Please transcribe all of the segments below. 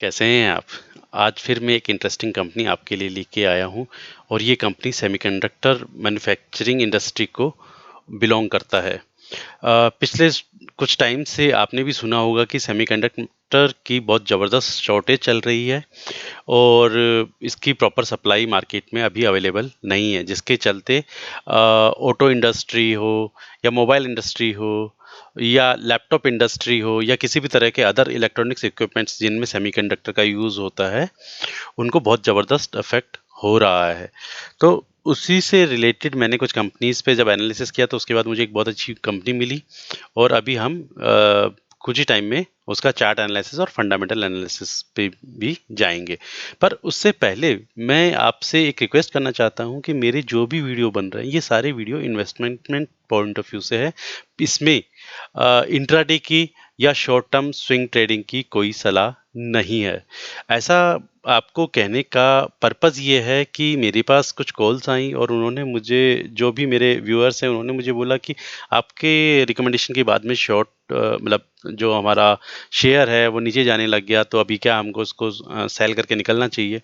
कैसे हैं आप? आज फिर मैं एक इंटरेस्टिंग कंपनी आपके लिए लेके आया हूँ और ये कंपनी सेमीकंडक्टर मैन्युफैक्चरिंग इंडस्ट्री को बिलोंग करता है। पिछले कुछ टाइम से आपने भी सुना होगा कि सेमीकंडक्टर की बहुत ज़बरदस्त शॉर्टेज चल रही है और इसकी प्रॉपर सप्लाई मार्केट में अभी अवेलेबल नहीं है, जिसके चलते ऑटो इंडस्ट्री हो या मोबाइल इंडस्ट्री हो या लैपटॉप इंडस्ट्री हो या किसी भी तरह के अदर इलेक्ट्रॉनिक्स इक्विपमेंट्स जिनमें सेमीकंडक्टर का यूज़ होता है, उनको बहुत ज़बरदस्त इफेक्ट हो रहा है। तो उसी से रिलेटेड मैंने कुछ कंपनीज पे जब एनालिसिस किया तो उसके बाद मुझे एक बहुत अच्छी कंपनी मिली और अभी हम कुछ ही टाइम में उसका चार्ट एनालिसिस और फंडामेंटल एनालिसिस पे भी जाएंगे। पर उससे पहले मैं आपसे एक रिक्वेस्ट करना चाहता हूं कि मेरे जो भी वीडियो बन रहे हैं ये सारे video investment point of view से है। इसमें इंट्राडे की या शॉर्ट टर्म स्विंग ट्रेडिंग की कोई सलाह नहीं है। ऐसा आपको कहने का पर्पस ये है कि मेरे पास कुछ कॉल्स आई और उन्होंने मुझे, जो भी मेरे व्यूअर्स हैं, उन्होंने मुझे बोला कि आपके रिकमेंडेशन के बाद में शॉर्ट मतलब जो हमारा शेयर है वो नीचे जाने लग गया, तो अभी क्या हमको उसको सेल करके निकलना चाहिए।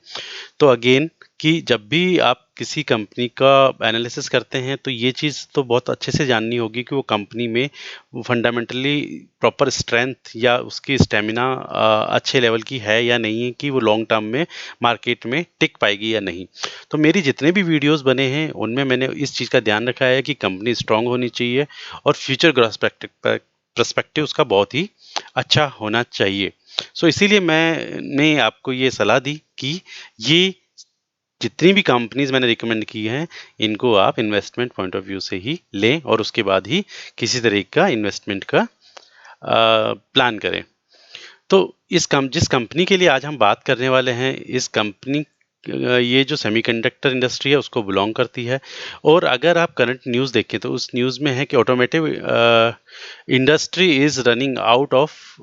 तो अगेन कि जब भी आप किसी कंपनी का एनालिसिस करते हैं तो ये चीज़ तो बहुत अच्छे से जाननी होगी कि वो कंपनी में फंडामेंटली प्रॉपर स्ट्रेंथ या उसकी स्टेमिना अच्छे लेवल की है या नहीं है, कि वो लॉन्ग टर्म में मार्केट में टिक पाएगी या नहीं। तो मेरी जितने भी वीडियोस बने हैं उनमें मैंने इस चीज़ का ध्यान रखा है कि कंपनी स्ट्रांग होनी चाहिए और फ्यूचर ग्रोथ पर्सपेक्टिव उसका बहुत ही अच्छा होना चाहिए। सो इसीलिए मैंने आपको ये सलाह दी कि ये जितनी भी कंपनीज मैंने रिकमेंड की हैं इनको आप इन्वेस्टमेंट पॉइंट ऑफ व्यू से ही लें और उसके बाद ही किसी तरह का इन्वेस्टमेंट का प्लान करें। तो जिस कंपनी के लिए आज हम बात करने वाले हैं, इस कंपनी ये जो सेमीकंडक्टर इंडस्ट्री है उसको बिलोंग करती है। और अगर आप करंट न्यूज़ देखें तो उस न्यूज़ में है कि automotive industry is running out of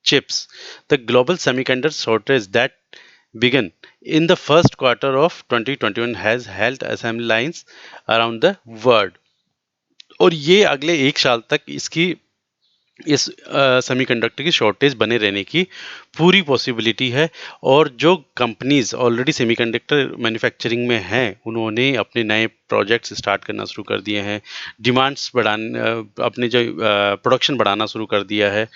chips. The global semiconductor shortage that began in the first quarter of 2021 has held assembly lines around the world. और ये अगले एक साल तक इसकी इस सेमीकंडक्टर की शॉर्टेज बने रहने की पूरी पॉसिबिलिटी है। और जो कंपनीज ऑलरेडी सेमीकंडक्टर मैन्युफैक्चरिंग में हैं उन्होंने अपने नए प्रोजेक्ट्स स्टार्ट करना शुरू कर दिए हैं, डिमांड्स बढ़ाने अपने जो प्रोडक्शन बढ़ाना शुरू कर दिया है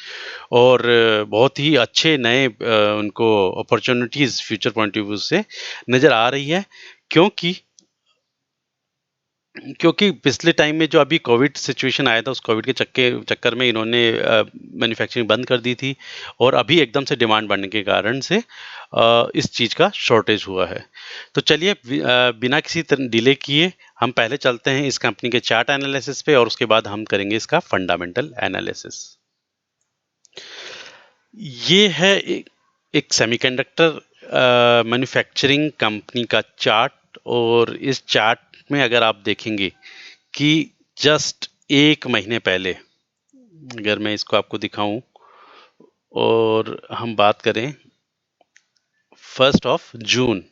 और बहुत ही अच्छे नए उनको opportunities future point of view से नज़र आ रही है। क्योंकि क्योंकि पिछले टाइम में जो अभी कोविड सिचुएशन आया था उस कोविड के चक्कर में इन्होंने मैन्युफैक्चरिंग बंद कर दी थी और अभी एकदम से डिमांड बढ़ने के कारण से इस चीज़ का शॉर्टेज हुआ है। तो चलिए बिना किसी डिले किए हम पहले चलते हैं इस कंपनी के चार्ट एनालिसिस पे और उसके बाद हम करेंगे इसका फंडामेंटल एनालिसिस। ये है एक सेमीकंडक्टर मैन्युफैक्चरिंग कंपनी का चार्ट और इस चार्ट में अगर आप देखेंगे कि जस्ट एक महीने पहले, अगर मैं इसको आपको दिखाऊं और हम बात करें 1 जून,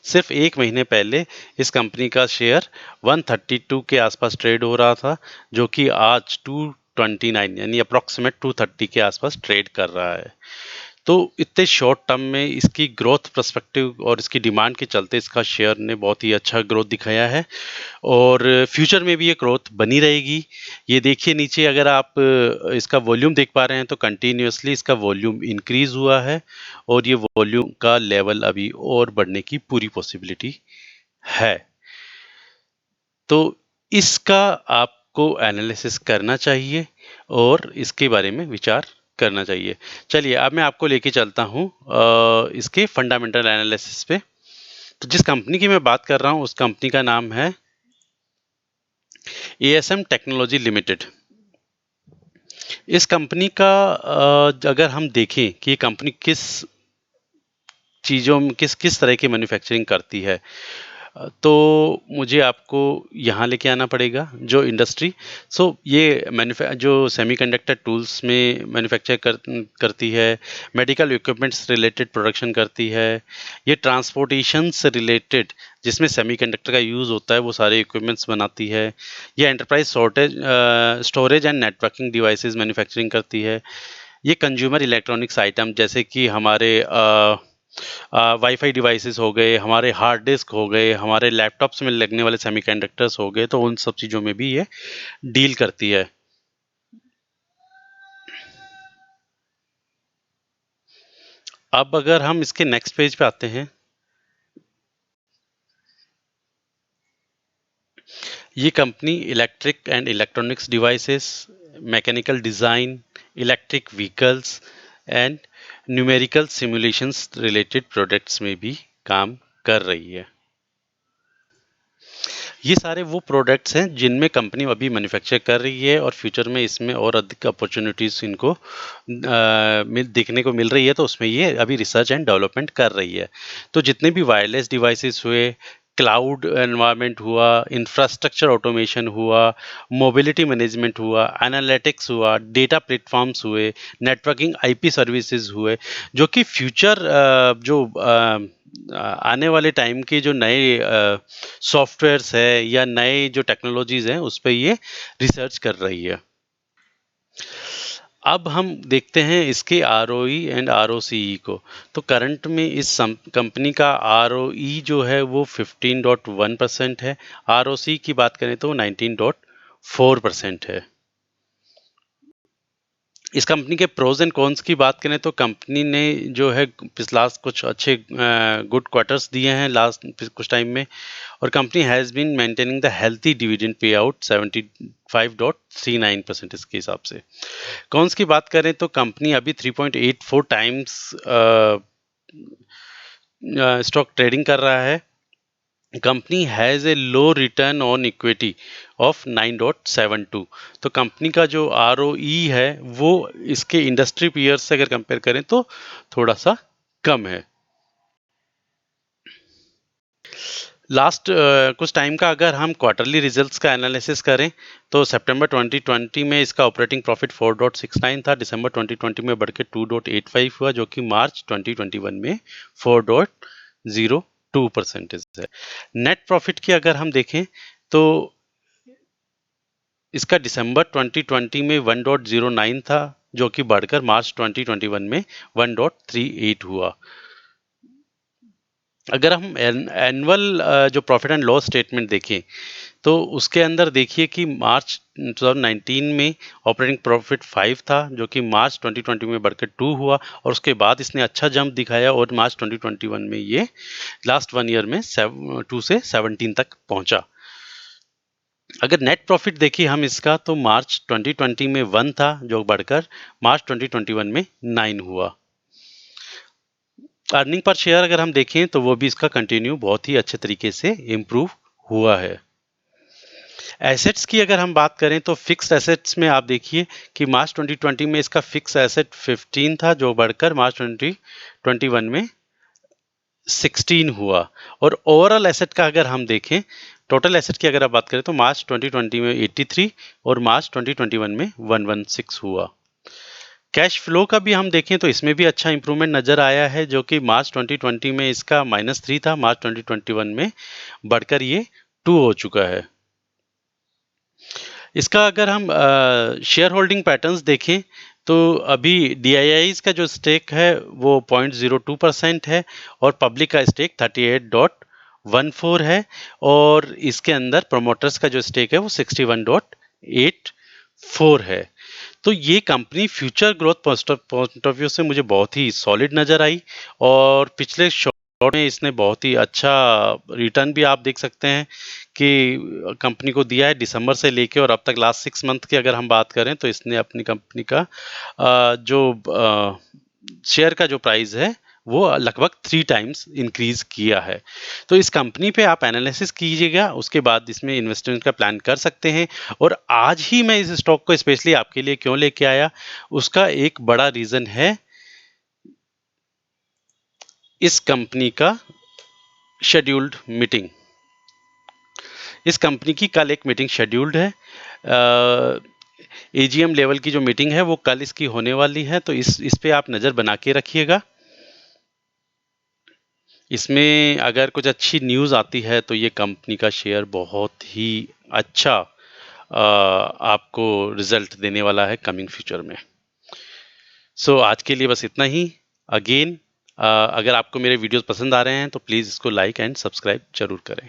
सिर्फ एक महीने पहले इस कंपनी का शेयर 132 के आसपास ट्रेड हो रहा था, जो कि आज 229 यानी अप्रॉक्सीमेट 230 के आसपास ट्रेड कर रहा है। तो इतने शॉर्ट टर्म में इसकी ग्रोथ पर्सपेक्टिव और इसकी डिमांड के चलते इसका शेयर ने बहुत ही अच्छा ग्रोथ दिखाया है और फ्यूचर में भी ये ग्रोथ बनी रहेगी। ये देखिए नीचे अगर आप इसका वॉल्यूम देख पा रहे हैं तो कंटिन्यूअसली इसका वॉल्यूम इंक्रीज हुआ है और ये वॉल्यूम का लेवल अभी और बढ़ने की पूरी पॉसिबिलिटी है। तो इसका आपको एनालिसिस करना चाहिए और इसके बारे में विचार करना चाहिए। चलिए अब मैं आपको लेके चलता हूँ इसके फंडामेंटल एनालिसिस पे। तो जिस कंपनी की मैं बात कर रहा हूँ उस कंपनी का नाम है ASM टेक्नोलॉजी लिमिटेड। इस कंपनी का अगर हम देखें कि ये कंपनी किस चीज़ों में किस किस तरह की मैन्युफैक्चरिंग करती है, तो मुझे आपको यहाँ लेके आना पड़ेगा जो इंडस्ट्री। ये जो सेमीकंडक्टर टूल्स में मैन्युफैक्चर करती है, मेडिकल इक्विपमेंट्स रिलेटेड प्रोडक्शन करती है, ये ट्रांसपोर्टेशन से रिलेटेड जिसमें सेमीकंडक्टर का यूज़ होता है वो सारे इक्विपमेंट्स बनाती है, ये enterprise storage and networking devices manufacturing करती है, ये कंज्यूमर इलेक्ट्रॉनिक्स आइटम जैसे कि हमारे वाईफाई डिवाइसेस हो गए, हमारे हार्ड डिस्क हो गए, हमारे लैपटॉप्स में लगने वाले सेमीकंडक्टर्स हो गए, तो उन सब चीज़ों में भी ये डील करती है। अब अगर हम इसके नेक्स्ट पेज पे आते हैं, ये company electric and electronics devices, mechanical design, electric vehicles and numerical simulations related products में भी काम कर रही है। ये सारे वो प्रोडक्ट्स हैं जिनमें कंपनी अभी मैन्युफैक्चर कर रही है और फ्यूचर में इसमें और अधिक अपॉर्चुनिटीज इनको देखने को मिल रही है, तो उसमें ये अभी रिसर्च एंड डेवलपमेंट कर रही है। तो जितने भी वायरलेस डिवाइसेस हुए, क्लाउड एनवायरनमेंट हुआ, इंफ्रास्ट्रक्चर ऑटोमेशन हुआ, मोबिलिटी मैनेजमेंट हुआ, एनालिटिक्स हुआ, डेटा प्लेटफॉर्म्स हुए, नेटवर्किंग आईपी सर्विसेज हुए, जो कि फ्यूचर जो आने वाले टाइम के जो नए सॉफ्टवेयर्स है या नए जो टेक्नोलॉजीज हैं उस पे ये रिसर्च कर रही है। अब हम देखते हैं इसके ROE एंड ROCE को। तो करंट में इस कंपनी का ROE जो है वो 15.1% है, ROC की बात करें तो 19.4% है। इस कंपनी के प्रोज एंड कॉन्स की बात करें तो कंपनी ने जो है पिछला कुछ अच्छे गुड क्वार्टर्स दिए हैं लास्ट कुछ टाइम में, और company has been maintaining the healthy dividend payout 75.39% इसके हिसाब से। कॉन्स की बात करें तो कंपनी अभी 3.84 टाइम्स स्टॉक ट्रेडिंग कर रहा है। Company has a low return on equity of 9.72। तो कंपनी का जो ROE है वो इसके इंडस्ट्री पीयर्स से अगर कंपेयर करें तो थोड़ा सा कम है। लास्ट कुछ टाइम का अगर हम क्वार्टरली रिजल्ट्स का एनालिसिस करें तो सितंबर 2020 में इसका ऑपरेटिंग प्रॉफिट 4.69 था, दिसंबर 2020 में बढ़ के 2.85 हुआ, जो कि मार्च 2021 में 4.02% है। नेट प्रॉफिट की अगर हम देखें तो इसका दिसंबर 2020 में 1.09 था, जो कि बढ़कर मार्च 2021 में 1.38 हुआ। अगर हम एनुअल जो प्रॉफिट एंड लॉस स्टेटमेंट देखें तो उसके अंदर देखिए कि मार्च 2019 में ऑपरेटिंग प्रॉफिट 5 था, जो कि मार्च 2020 में बढ़कर 2 हुआ, और उसके बाद इसने अच्छा जंप दिखाया और मार्च 2021 में ये लास्ट 1 ईयर में 2 से 17 तक पहुंचा। अगर नेट प्रॉफिट देखिए हम इसका तो मार्च 2020 में 1 था, जो बढ़कर मार्च 2021 में 9 हुआ। अर्निंग पर शेयर अगर हम देखें तो वो भी इसका कंटिन्यू बहुत ही अच्छे तरीके से इम्प्रूव हुआ है। एसेट्स की अगर हम बात करें तो फिक्स्ड एसेट्स में आप देखिए कि मार्च 2020 में इसका फिक्स एसेट 15 था, जो बढ़कर मार्च 2021 में 16 हुआ। और ओवरऑल एसेट का अगर हम देखें, टोटल एसेट की अगर आप बात करें तो मार्च 2020 में 83 और मार्च 2021 में 116 हुआ। कैश फ्लो का भी हम देखें तो इसमें भी अच्छा इंप्रूवमेंट नजर आया है, जो कि मार्च 2020 में इसका -3 था, मार्च 2021 में बढ़कर ये 2 हो चुका है। इसका अगर हम शेयर होल्डिंग पैटर्न्स देखें तो अभी DIIs का जो स्टेक है वो 0.02% है और पब्लिक का स्टेक 38.14 है, और इसके अंदर प्रोमोटर्स का जो स्टेक है वो 61.84 है। तो ये company future growth point of view से मुझे बहुत ही सॉलिड नजर आई, और पिछले शॉर्ट में इसने बहुत ही अच्छा रिटर्न भी आप देख सकते हैं कि कंपनी को दिया है दिसंबर से लेके, और अब तक लास्ट 6 मंथ की अगर हम बात करें तो इसने अपनी कंपनी का जो शेयर का जो प्राइस है वो लगभग 3 टाइम्स इंक्रीज किया है। तो इस कंपनी पे आप एनालिसिस कीजिएगा, उसके बाद इसमें इन्वेस्टमेंट का प्लान कर सकते हैं। और आज ही मैं इस स्टॉक को स्पेशली आपके लिए क्यों लेके आया, उसका एक बड़ा रीजन है इस कंपनी का शेड्यूल्ड मीटिंग। इस कंपनी की कल एक मीटिंग शेड्यूल्ड है, AGM लेवल की जो मीटिंग है वो कल इसकी होने वाली है, तो इस पे आप नज़र बना के रखिएगा। इसमें अगर कुछ अच्छी न्यूज़ आती है तो ये कंपनी का शेयर बहुत ही अच्छा आपको रिजल्ट देने वाला है कमिंग फ्यूचर में। सो आज के लिए बस इतना ही। अगेन अगर आपको मेरे वीडियोस पसंद आ रहे हैं तो प्लीज़ इसको लाइक एंड सब्सक्राइब ज़रूर करें।